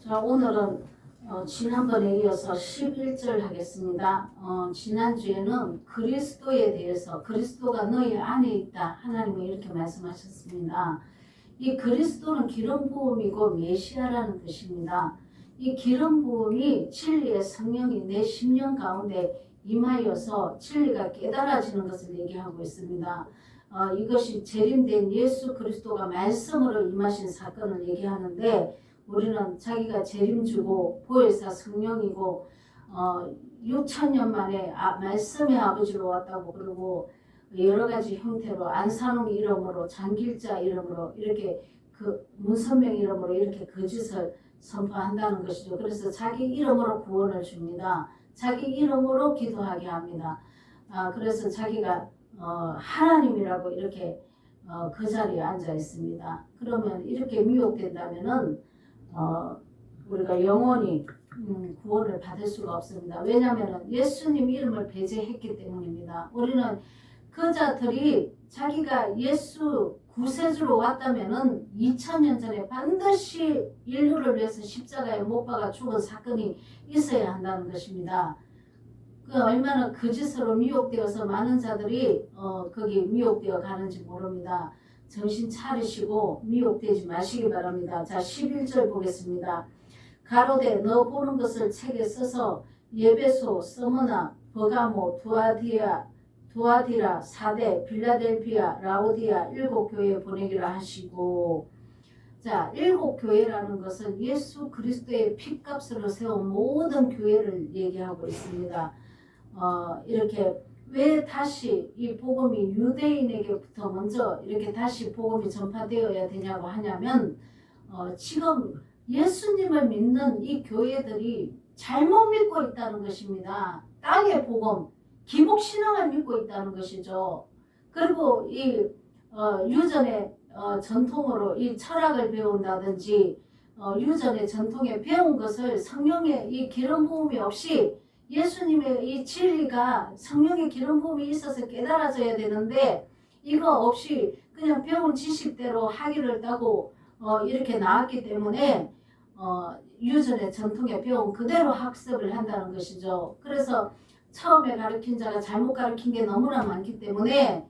자, 오늘은 지난번에 이어서 11절 하겠습니다. 지난주에는 그리스도에 대해서 그리스도가 너희 안에 있다. 하나님은 이렇게 말씀하셨습니다. 이 그리스도는 기름 부음이고 메시아라는 뜻입니다. 이 기름 부음이 진리의 성령이 내 심령 가운데 임하여서 진리가 깨달아지는 것을 얘기하고 있습니다. 이것이 재림된 예수 그리스도가 말씀으로 임하신 사건을 얘기하는데 우리는 자기가 재림주고 보혜사 성령이고 6천년 만에 말씀의 아버지로 왔다고 그러고 여러 가지 형태로 안산홍 이름으로 장길자 이름으로 이렇게 그 문선명 이름으로 이렇게 거짓을 선포한다는 것이죠. 그래서 자기 이름으로 구원을 줍니다. 자기 이름으로 기도하게 합니다. 그래서 자기가 하나님이라고 이렇게 그 자리에 앉아 있습니다. 그러면 이렇게 미혹된다면은 우리가 영원히 구원을 받을 수가 없습니다. 왜냐하면 예수님 이름을 배제했기 때문입니다. 우리는 그 자들이 자기가 예수 구세주로 왔다면은 2000년 전에 반드시 인류를 위해서 십자가에 못 박아 죽은 사건이 있어야 한다는 것입니다. 그 얼마나 거짓으로 미혹되어서 많은 자들이 거기 미혹되어 가는지 모릅니다. 정신 차리시고 미혹되지 마시기 바랍니다. 자, 11절 보겠습니다. 가로되 너 보는 것을 책에 써서 예배소, 스무나, 버가모, 두아디라, 사대, 빌라델피아, 라오디아 7교회에 보내기라 하시고, 자, 7교회라는 것은 예수 그리스도의 핏값으로 세운 모든 교회를 얘기하고 있습니다. 이렇게 왜 다시 이 복음이 유대인에게부터 먼저 이렇게 다시 복음이 전파되어야 되냐고 하냐면 지금 예수님을 믿는 이 교회들이 잘못 믿고 있다는 것입니다. 땅의 복음, 기복신앙을 믿고 있다는 것이죠. 그리고 이 유전의 전통으로 이 철학을 배운다든지 유전의 전통에 배운 것을 성령의 이 기름 부음이 없이 예수님의 이 진리가 성령의 기름 부음이 있어서 깨달아져야 되는데 이거 없이 그냥 배운 지식대로 학위를 따고 이렇게 나왔기 때문에 유전의 전통에 배운 그대로 학습을 한다는 것이죠. 그래서 처음에 가르친 자가 잘못 가르친 게 너무나 많기 때문에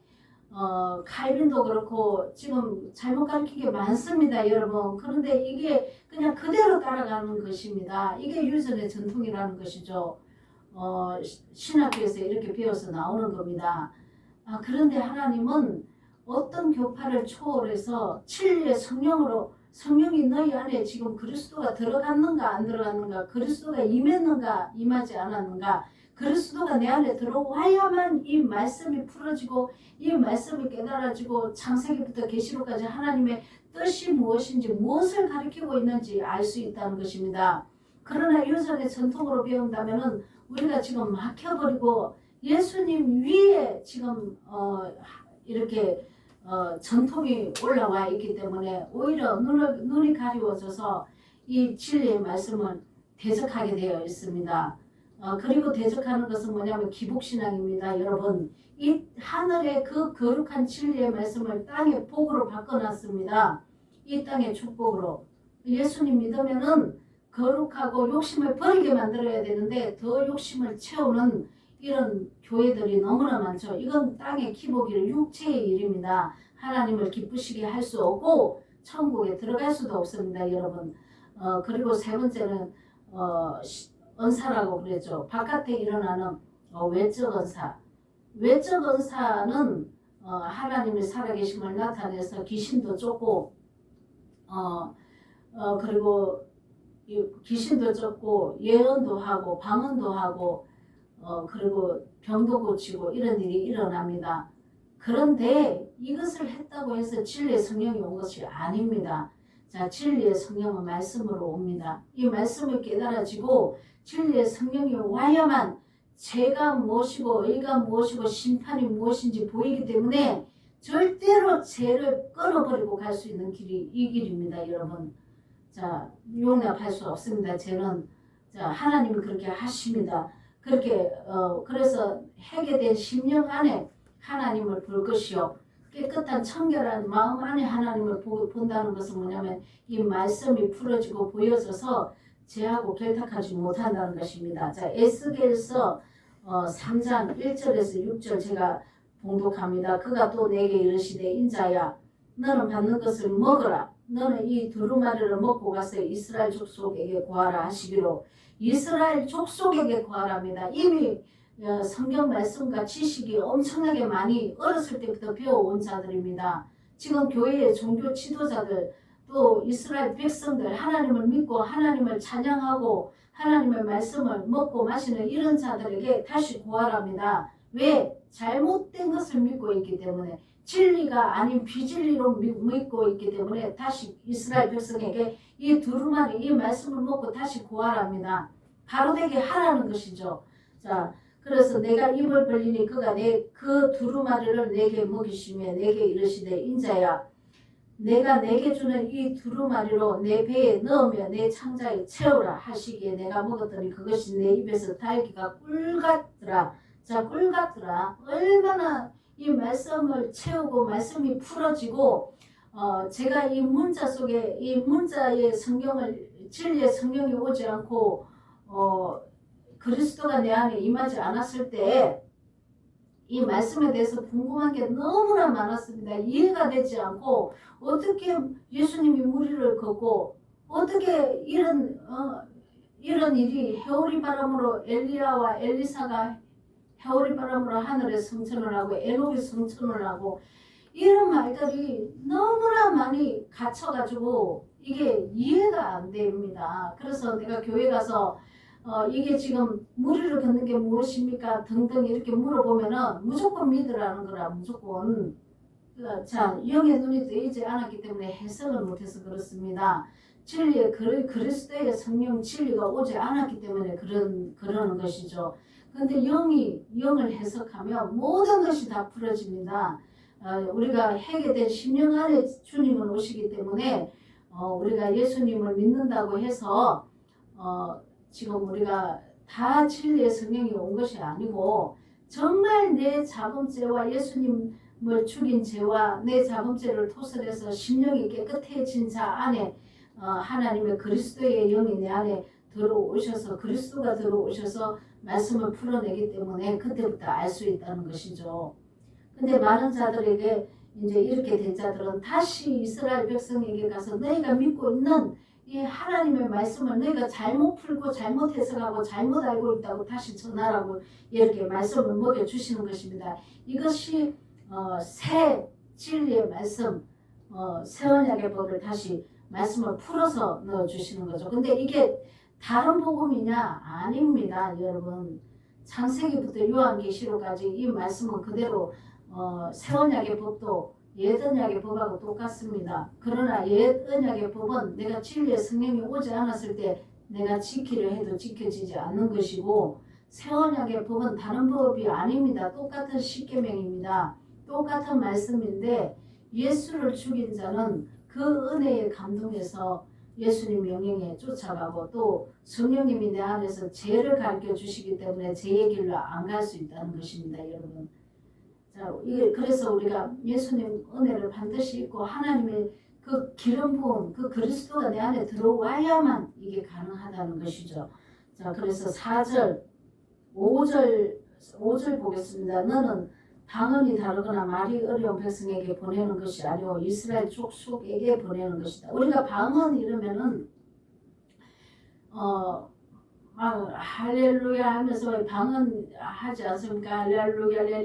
칼빈도 그렇고 지금 잘못 가르친 게 많습니다, 여러분. 그런데 이게 그냥 그대로 따라가는 것입니다. 이게 유전의 전통이라는 것이죠. 신학교에서 이렇게 배워서 나오는 겁니다. 그런데 하나님은 어떤 교파를 초월해서 진리의 성령으로 성령이 너희 안에 지금 그리스도가 들어갔는가 안 들어갔는가, 그리스도가 임했는가 임하지 않았는가, 그리스도가 내 안에 들어와야만 이 말씀이 풀어지고 이 말씀이 깨달아지고 창세기부터 계시록까지 하나님의 뜻이 무엇인지 무엇을 가리키고 있는지 알 수 있다는 것입니다. 그러나 유전의 전통으로 배운다면은 우리가 지금 막혀버리고 예수님 위에 지금 이렇게 전통이 올라와 있기 때문에 오히려 눈이 가리워져서 이 진리의 말씀을 대적하게 되어 있습니다. 그리고 대적하는 것은 뭐냐면 기복신앙입니다. 여러분, 이 하늘의 그 거룩한 진리의 말씀을 땅의 복으로 바꿔놨습니다. 이 땅의 축복으로. 예수님 믿으면은 거룩하고 욕심을 버리게 만들어야 되는데 더 욕심을 채우는 이런 교회들이 너무나 많죠. 이건 땅의 기복일 육체의 일입니다. 하나님을 기쁘시게 할 수 없고 천국에 들어갈 수도 없습니다, 여러분. 그리고 세 번째는 은사라고 그랬죠. 바깥에 일어나는 외적 은사. 외적 은사는 하나님의 살아계심을 나타내서 귀신도 쫓고 그리고 귀신도 쫓고 예언도 하고 방언도 하고 그리고 병도 고치고 이런 일이 일어납니다. 그런데 이것을 했다고 해서 진리의 성령이 온 것이 아닙니다. 자, 진리의 성령은 말씀으로 옵니다. 이 말씀을 깨달아지고 진리의 성령이 와야만 죄가 무엇이고 의가 무엇이고 심판이 무엇인지 보이기 때문에 절대로 죄를 끊어버리고 갈 수 있는 길이 이 길입니다, 여러분. 자, 용납할 수 없습니다. 죄는. 자, 하나님이 그렇게 하십니다. 그렇게 그래서 회개된 심령 안에 하나님을 볼 것이요 깨끗한 청결한 마음 안에 하나님을 본다는 것은 뭐냐면 이 말씀이 풀어지고 보여져서 죄하고 결탁하지 못한다는 것입니다. 자, 에스겔서 3장 1절에서 6절 제가 봉독합니다. 그가 또 내게 이르시되 인자야 너는 받는 것을 먹으라. 너는 이 두루마리를 먹고 가서 이스라엘 족속에게 구하라 하시기로. 이스라엘 족속에게 구하랍니다. 이미 성경 말씀과 지식이 엄청나게 많이 어렸을 때부터 배워온 자들입니다. 지금 교회의 종교 지도자들 또 이스라엘 백성들 하나님을 믿고 하나님을 찬양하고 하나님의 말씀을 먹고 마시는 이런 자들에게 다시 구하랍니다. 왜? 잘못된 것을 믿고 있기 때문에 진리가 아닌 비진리로 믿고 있기 때문에 다시 이스라엘 백성에게 이 두루마리 이 말씀을 먹고 다시 구하랍니다. 바로되게 하라는 것이죠. 자, 그래서 내가 입을 벌리니 그가 그 두루마리를 내게 먹이시며 내게 이르시되 인자야 내가 내게 주는 이 두루마리로 내 배에 넣으며 내 창자에 채우라 하시기에 내가 먹었더니 그것이 내 입에서 달기가 꿀 같더라. 자, 꿀 같더라. 얼마나 이 말씀을 채우고 말씀이 풀어지고 제가 이 문자 속에 이 문자의 성경을 진리의 성경이 오지 않고 그리스도가 내 안에 임하지 않았을 때 이 말씀에 대해서 궁금한 게 너무나 많았습니다. 이해가 되지 않고 어떻게 예수님이 무리를 걷고 어떻게 이런 일이 해오리 바람으로 엘리야와 엘리사가 해오리 바람으로 하늘에 성천을 하고 에녹이 성천을 하고 이런 말들이 너무나 많이 갇혀가지고 이게 이해가 안 됩니다. 그래서 내가 교회 가서 이게 지금 무리를 걷는 게 무엇입니까? 등등 이렇게 물어보면은 무조건 믿으라는 거라 무조건. 자, 영의 눈이 뜨이지 않았기 때문에 해석을 못해서 그렇습니다. 진리의 그리스도의 성령 진리가 오지 않았기 때문에 그러는 것이죠. 근데 영을 해석하면 모든 것이 다 풀어집니다. 우리가 회개된 10년 안에 주님은 오시기 때문에 우리가 예수님을 믿는다고 해서 지금 우리가 다 진리의 성령이 온 것이 아니고 정말 내 자범죄와 예수님을 죽인 죄와 내 자범죄를 토설해서 심령이 깨끗해진 자 안에 하나님의 그리스도의 영이 내 안에 들어오셔서 그리스도가 들어오셔서 말씀을 풀어내기 때문에 그때부터 알 수 있다는 것이죠. 근데 많은 자들에게 이제 이렇게 된 자들은 다시 이스라엘 백성에게 가서 너희가 믿고 있는 이 하나님의 말씀을 너희가 잘못 풀고 잘못 해석하고 잘못 알고 있다고 다시 전하라고 이렇게 말씀을 먹여주시는 것입니다. 이것이 새 진리의 말씀, 새 언약의 법을 다시 말씀을 풀어서 넣어주시는 거죠. 근데 이게 다른 복음이냐? 아닙니다. 여러분. 창세기부터 요한계시록까지 이 말씀은 그대로 새 언약의 법도 옛 언약의 법하고 똑같습니다. 그러나 옛 언약의 법은 내가 진리의 성령이 오지 않았을 때 내가 지키려 해도 지켜지지 않는 것이고 새 언약의 법은 다른 법이 아닙니다. 똑같은 십계명입니다. 똑같은 말씀인데 예수를 죽인 자는 그 은혜에 감동해서 예수님 명령에 쫓아가고 또 성령님이 내 안에서 죄를 가르쳐 주시기 때문에 죄의 길로 안 갈 수 있다는 것입니다. 여러분. 자, 그래서 우리가 예수님 은혜를 반드시 입고 하나님의 그 기름 부은 그 그리스도가 내 안에 들어와야만 이게 가능하다는 것이죠. 자, 그래서 4절, 5절 보겠습니다. 너는 방언이 다르거나 말이 어려운 백성에게 보내는 것이 아니고 이스라엘 족속에게 보내는 것이다. 우리가 방언 이러면은 막 할렐루야 하면서 방언 하지 않습니까? 할렐루야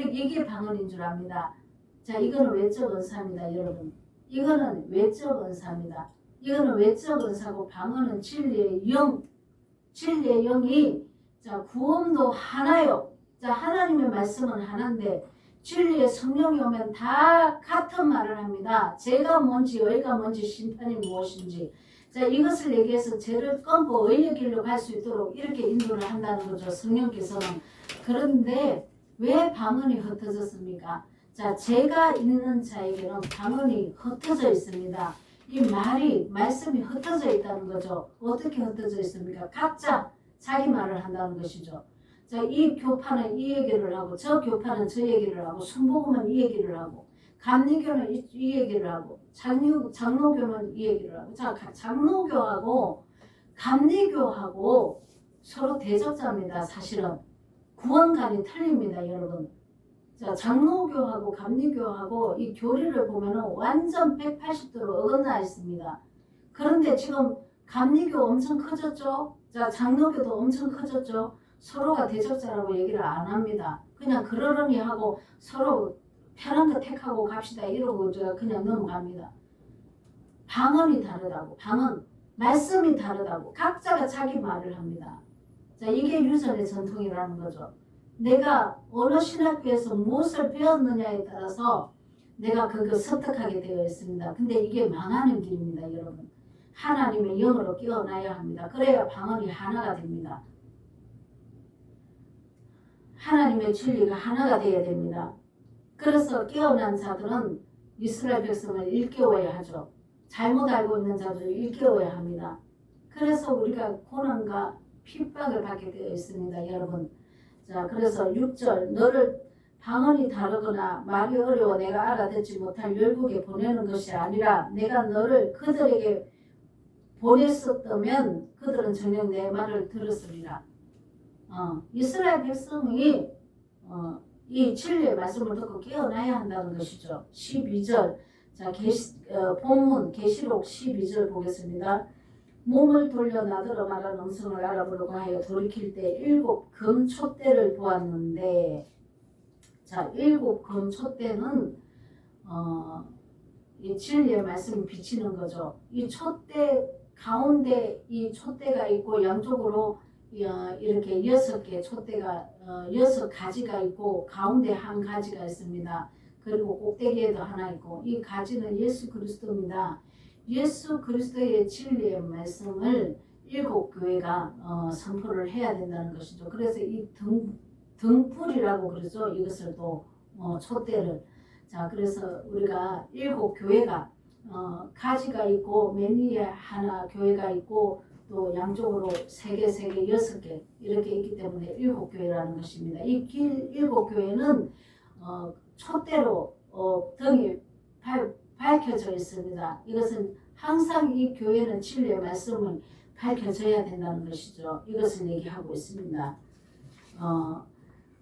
이게 방언인 줄 압니다. 자, 이거는 외적 은사입니다, 여러분. 이거는 외적 은사입니다. 이거는 외적 은사고 방언은 진리의 영이 자 구원도 하나요. 자, 하나님의 말씀은 하나인데 진리의 성령이 오면 다 같은 말을 합니다. 죄가 뭔지 의가 뭔지 심판이 무엇인지 자, 이것을 얘기해서 죄를 끊고 의의 길로 갈 수 있도록 이렇게 인도를 한다는 거죠. 성령께서는. 그런데 왜 방언이 흩어졌습니까? 자, 죄가 있는 자에게는 방언이 흩어져 있습니다. 이 말씀이 흩어져 있다는 거죠. 어떻게 흩어져 있습니까? 각자 자기 말을 한다는 것이죠. 자, 이 교파는 이 얘기를 하고 저 교파는 저 얘기를 하고 순복음은 이 얘기를 하고 감리교는 이 얘기를 하고 장로교는 이 얘기를 하고 자, 장로교하고 감리교하고 서로 대적자입니다. 사실은 구원관이 틀립니다, 여러분. 자, 장로교하고 감리교하고 이 교리를 보면은 완전 180도로 어긋나 있습니다. 그런데 지금 감리교 엄청 커졌죠? 자, 장로교도 엄청 커졌죠? 서로가 대적자라고 얘기를 안 합니다. 그냥 그러려니 하고 서로 편한 거 택하고 갑시다 이러고 제가 그냥 넘어갑니다. 방언이 다르다고, 방언, 말씀이 다르다고 각자가 자기 말을 합니다. 자, 이게 유전의 전통이라는 거죠. 내가 어느 신학교에서 무엇을 배웠느냐에 따라서 내가 그거 습득하게 되어 있습니다. 근데 이게 망하는 길입니다, 여러분. 하나님의 영으로 깨어나야 합니다. 그래야 방언이 하나가 됩니다. 하나님의 진리가 하나가 되어야 됩니다. 그래서 깨어난 자들은 이스라엘 백성을 일깨워야 하죠. 잘못 알고 있는 자들을 일깨워야 합니다. 그래서 우리가 고난과 핍박을 받게 되어 있습니다, 여러분. 자, 그래서 6절 너를 방언이 다르거나 말이 어려워 내가 알아듣지 못할 열국에 보내는 것이 아니라 내가 너를 그들에게 보냈었다면 그들은 전혀 내 말을 들었으리라. 이스라엘 백성이 이 진리의 말씀을 듣고 깨어나야 한다는 것이죠. 12절 자, 본문 계시록 12절 보겠습니다. 몸을 돌려 나더러 말한 음성을 알아보려고 하여 돌이킬 때 7 금촛대를 보았는데 자, 7 금촛대는 이 진리의 말씀이 비치는 거죠. 이 촛대 가운데 이 촛대가 있고 양쪽으로 이렇게 6개 촛대가 6가지가 있고 가운데 한 가지가 있습니다. 그리고 꼭대기에도 하나 있고 이 가지는 예수 그리스도입니다. 예수 그리스도의 진리의 말씀을 7 교회가 선포를 해야 된다는 것이죠. 그래서 이 등불이라고 그러죠. 이것을 또 촛대를 자, 그래서 우리가 7 교회가 가지가 있고 맨 위에 하나 교회가 있고 또 양쪽으로 3개, 6개 이렇게 있기 때문에 7 교회라는 것입니다. 이 7 교회는 촛대로 등이 밝혀져 있습니다. 이것은 항상 이 교회는 진리의 말씀을 밝혀져야 된다는 것이죠. 이것을 얘기하고 있습니다.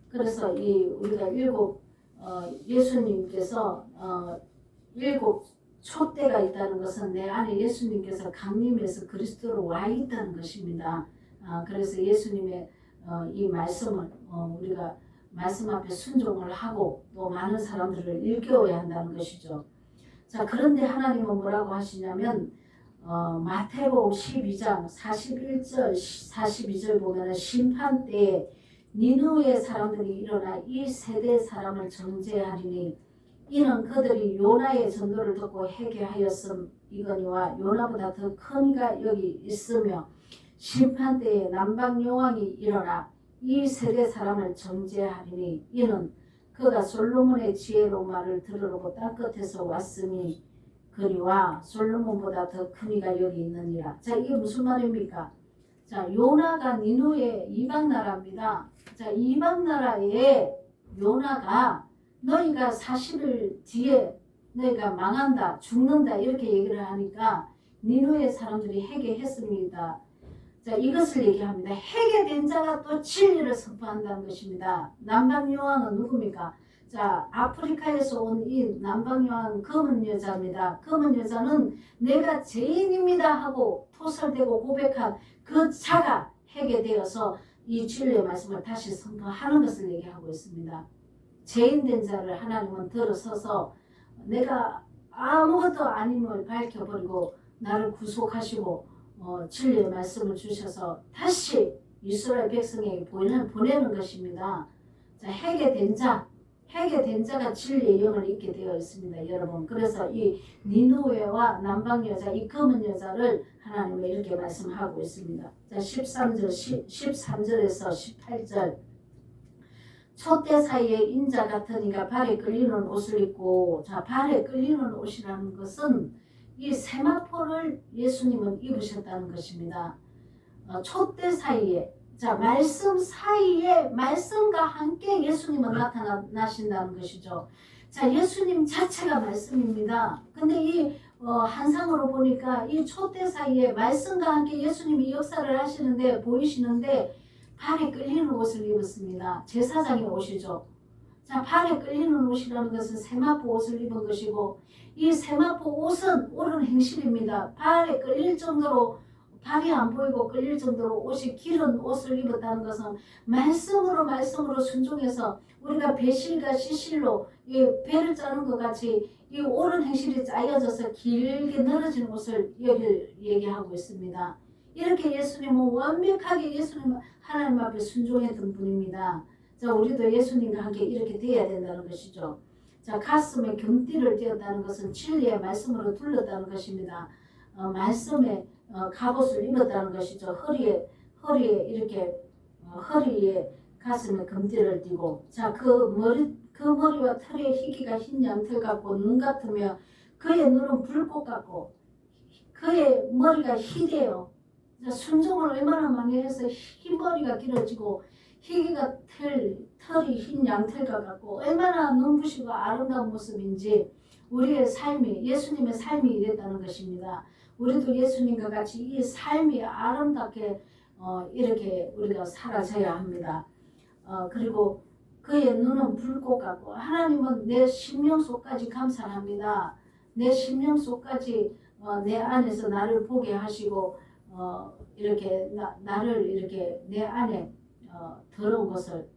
그래서 우리가 예수님께서 7 촛대가 있다는 것은 내 안에 예수님께서 강림해서 그리스도로 와 있다는 것입니다. 그래서 예수님의 이 말씀을 우리가 말씀 앞에 순종을 하고 또 많은 사람들을 일깨워야 한다는 것이죠. 자, 그런데 하나님은 뭐라고 하시냐면 마태복음 12장 41절 42절 보면 심판 때에 니느웨 사람들이 일어나 이 세대 사람을 정죄하리니 이는 그들이 요나의 전도를 듣고 회개하였음 이거니와 요나보다 더 큰 이가 여기 있으며 심판 때에 남방 여왕이 일어나 이 세대 사람을 정죄하리니 이는 그가 솔로몬의 지혜로 말을 들으려고 땅끝에서 왔으니 그리와 솔로몬보다 더 큰 이가 여기 있느니라. 자, 이게 무슨 말입니까? 자, 요나가 니느웨 이방 나라입니다. 자, 이방 나라에 요나가 너희가 40일 뒤에 너희가 망한다, 죽는다 이렇게 얘기를 하니까 니느웨 사람들이 회개했습니다. 자, 이것을 얘기합니다. 회개된 자가 또 진리를 선포한다는 것입니다. 남방 여왕은 누굽니까? 자, 아프리카에서 온 이 남방 여왕은 검은 여자입니다. 검은 여자는 내가 죄인입니다 하고 토설대고 고백한 그 자가 회개되어서 이 진리의 말씀을 다시 선포하는 것을 얘기하고 있습니다. 죄인된 자를 하나님은 들어서서 내가 아무것도 아님을 밝혀버리고 나를 구속하시고 진리의 말씀을 주셔서 다시 이스라엘 백성에게 보내는 것입니다. 자, 회개된 자가 진리의 영을 잊게 되어 있습니다, 여러분. 그래서 이 니느웨와 남방 여자, 이 검은 여자를 하나님은 이렇게 말씀하고 있습니다. 자, 13절에서 18절. 촛대 사이에 인자 같은 이가 발에 끌리는 옷을 입고, 자, 발에 끌리는 옷이라는 것은 이 세마포를 예수님은 입으셨다는 것입니다. 촛대 사이에, 자, 말씀 사이에 말씀과 함께 예수님은 나타나신다는 것이죠. 자, 예수님 자체가 말씀입니다. 근데 이 한상으로 보니까 이 촛대 사이에 말씀과 함께 예수님이 역사를 하시는데 보이시는데 발에 끌리는 옷을 입었습니다. 제사장의 옷이죠. 자, 발에 끌리는 옷이라는 것은 세마포 옷을 입은 것이고 이 세마포 옷은 옳은 행실입니다. 발에 끌릴 정도로 발이 안 보이고 끌릴 정도로 옷이 길은 옷을 입었다는 것은 말씀으로 순종해서 우리가 배실과 시실로 이 배를 짜는 것 같이 이 옳은 행실이 짜여져서 길게 늘어진 옷을 얘기하고 있습니다. 이렇게 예수님은 완벽하게 예수님 하나님 앞에 순종했던 분입니다. 자, 우리도 예수님과 함께 이렇게 되어야 된다는 것이죠. 자, 가슴에 금띠를 띄었다는 것은 진리의 말씀으로 둘렀다는 것입니다. 말씀에 갑옷을 입었다는 것이죠. 허리에 이렇게 허리에 가슴에 금띠를 띠고, 자, 그 머리와 털의 희기가 흰 양털 같고 눈 같으며 그의 눈은 불꽃 같고 그의 머리가 희대요. 자, 순종을 얼마나 많이 해서 흰머리가 길어지고 희기가 털이 흰 양털과 같고 얼마나 눈부시고 아름다운 모습인지 우리의 삶이 예수님의 삶이 이랬다는 것입니다. 우리도 예수님과 같이 이 삶이 아름답게 이렇게 우리가 살아져야 합니다. 그리고 그의 눈은 불꽃 같고 하나님은 내 심령 속까지 감찰합니다. 내 심령 속까지 내 안에서 나를 보게 하시고 이렇게 나를 이렇게 내 안에 더러운 것을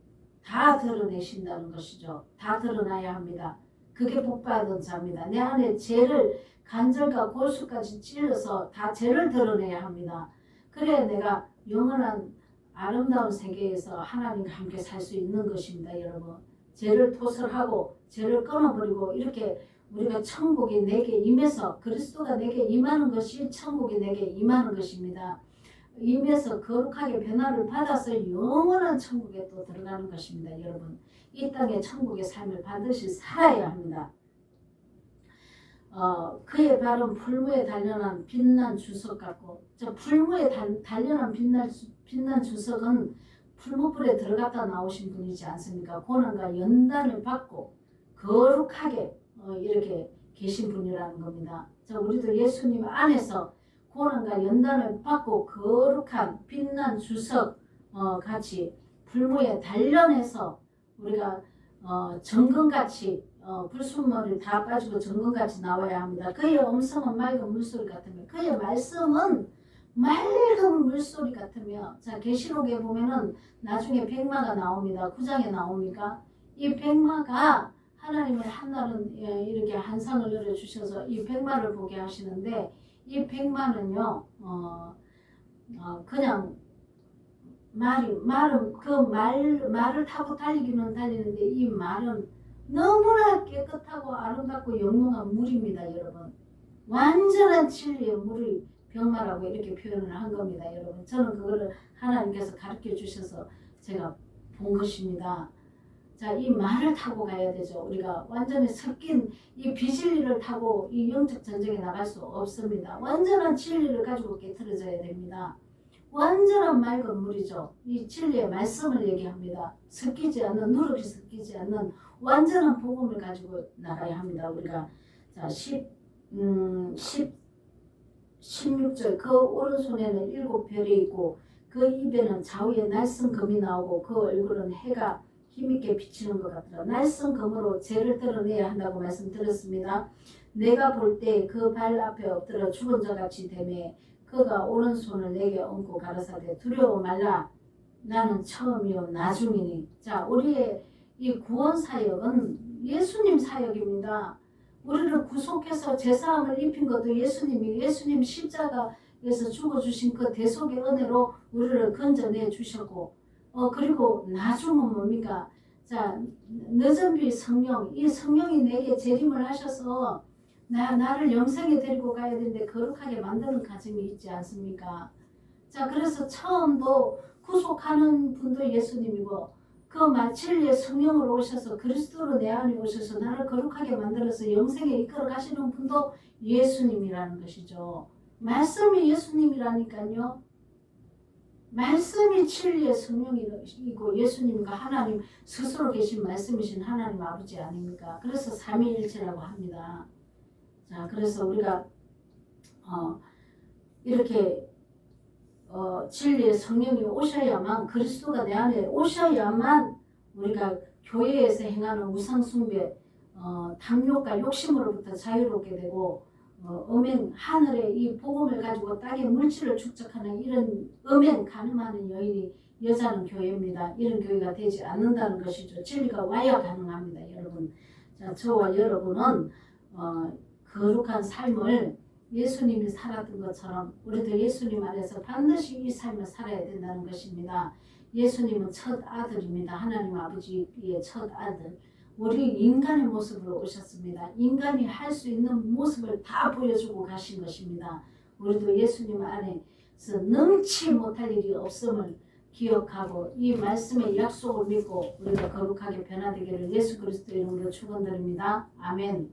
다 드러내신다는 것이죠. 다 드러나야 합니다. 그게 복받은 자입니다. 내 안에 죄를 간절과 골수까지 찔러서 다 죄를 드러내야 합니다. 그래야 내가 영원한 아름다운 세계에서 하나님과 함께 살 수 있는 것입니다. 여러분, 죄를 토설하고 죄를 끊어버리고 이렇게 우리가 천국이 내게 임해서 그리스도가 내게 임하는 것이 천국이 내게 임하는 것입니다. 임해서 거룩하게 변화를 받아서 영원한 천국에 또 들어가는 것입니다. 여러분, 이 땅의 천국의 삶을 반드시 살아야 합니다. 그의 발은 풀무에 단련한 빛난 주석 같고, 저 풀무에 단련한 빛난 주석은 풀무불에 들어갔다 나오신 분이지 않습니까? 고난과 연단을 받고 거룩하게 이렇게 계신 분이라는 겁니다. 자, 우리도 예수님 안에서 고난과 연단을 받고 거룩한 빛난 주석 같이 풀무에 단련해서 우리가 정금같이 불순물이 다 빠지고 정금같이 나와야 합니다. 그의 음성은 맑은 물소리 같으며 그의 말씀은 맑은 물소리 같으며, 자, 계시록에 보면은 나중에 백마가 나옵니다. 9장에 나옵니까? 이 백마가 하나님의 한날은 이렇게 한상을 열어주셔서 이 백마를 보게 하시는데 이 백마는요 그냥 말은 그 말을 타고 달리기는 달리는데 이 말은 너무나 깨끗하고 아름답고 영롱한 물입니다. 여러분, 완전한 진리의 물이 병마라고 이렇게 표현을 한 겁니다. 여러분, 저는 그거를 하나님께서 가르쳐 주셔서 제가 본 것입니다. 자, 이 말을 타고 가야 되죠. 우리가 완전히 섞인 이 비진리를 타고 이 영적 전쟁에 나갈 수 없습니다. 완전한 진리를 가지고 깨트려져야 됩니다. 완전한 맑은 물이죠. 이 진리의 말씀을 얘기합니다. 섞이지 않는, 누룩이 섞이지 않는 완전한 복음을 가지고 나가야 합니다. 우리가 자 16절 그 오른손에는 7별이 있고 그 입에는 좌우에 날성금이 나오고 그 얼굴은 해가 힘있게 비치는 것 같더라. 날성금으로 죄를 드러내야 한다고 말씀드렸습니다. 내가 볼 때 그 발 앞에 엎드려 죽은 자같이 되매 그가 오른손을 내게 얹고 가라사대 두려워 말라 나는 처음이요 나중이니. 자, 우리의 이 구원 사역은 예수님 사역입니다. 우리를 구속해서 제사함을 입힌 것도 예수님 십자가에서 죽어주신 그 대속의 은혜로 우리를 건져내 주셨고 그리고 나중은 뭡니까? 자, 너전비 성령, 이 성령이 내게 재림을 하셔서 나를 영생에 데리고 가야 되는데 거룩하게 만드는 과정이 있지 않습니까? 자, 그래서 처음도 구속하는 분도 예수님이고 그 진리의 성령으로 오셔서 그리스도로 내 안에 오셔서 나를 거룩하게 만들어서 영생에 이끌어 가시는 분도 예수님이라는 것이죠. 말씀이 예수님이라니까요. 말씀이 진리의 성령이고 예수님과 하나님 스스로 계신 말씀이신 하나님 아버지 아닙니까? 그래서 삼위일체라고 합니다. 자, 그래서 우리가 이렇게 진리의 성령이 오셔야만, 그리스도가 내 안에 오셔야만 우리가 교회에서 행하는 우상숭배, 탐욕과 욕심으로부터 자유롭게 되고, 하늘의 이 복음을 가지고 땅의 물질을 축적하는 이런 가늠하는 여자는 교회입니다. 이런 교회가 되지 않는다는 것이죠. 진리가 와야 가능합니다, 여러분. 자, 저와 여러분은 거룩한 삶을 예수님이 살았던 것처럼 우리도 예수님 안에서 반드시 이 삶을 살아야 된다는 것입니다. 예수님은 첫 아들입니다. 하나님 아버지의 첫 아들. 우리 인간의 모습으로 오셨습니다. 인간이 할 수 있는 모습을 다 보여주고 가신 것입니다. 우리도 예수님 안에서 능치 못할 일이 없음을 기억하고 이 말씀의 약속을 믿고 우리가 거룩하게 변화되기를 예수 그리스도의 이름으로 축원드립니다. 아멘.